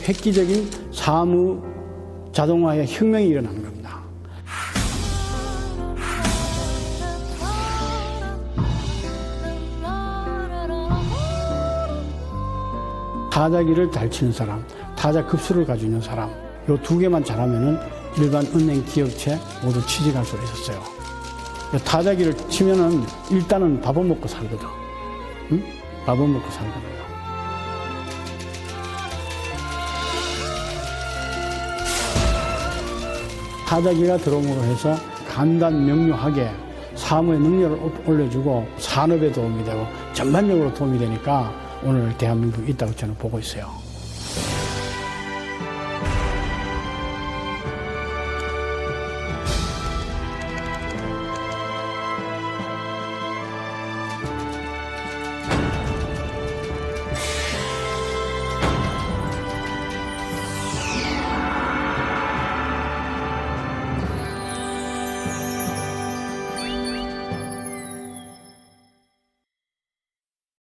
획기적인 사무 자동화의 혁명이 일어나는 겁니다. 타자기를 잘 치는 사람, 타자 급수를 가지고 있는 사람, 요 두 개만 잘하면은 일반 은행 기업체 모두 취직할 수 있었어요. 타자기를 치면은 일단은 밥은 먹고 살거든. 응? 밥은 먹고 살거든요. 타자기가 들어옴으로 해서 간단 명료하게 사무의 능력을 올려주고 산업에 도움이 되고 전반적으로 도움이 되니까 오늘 대한민국이 있다고 저는 보고 있어요.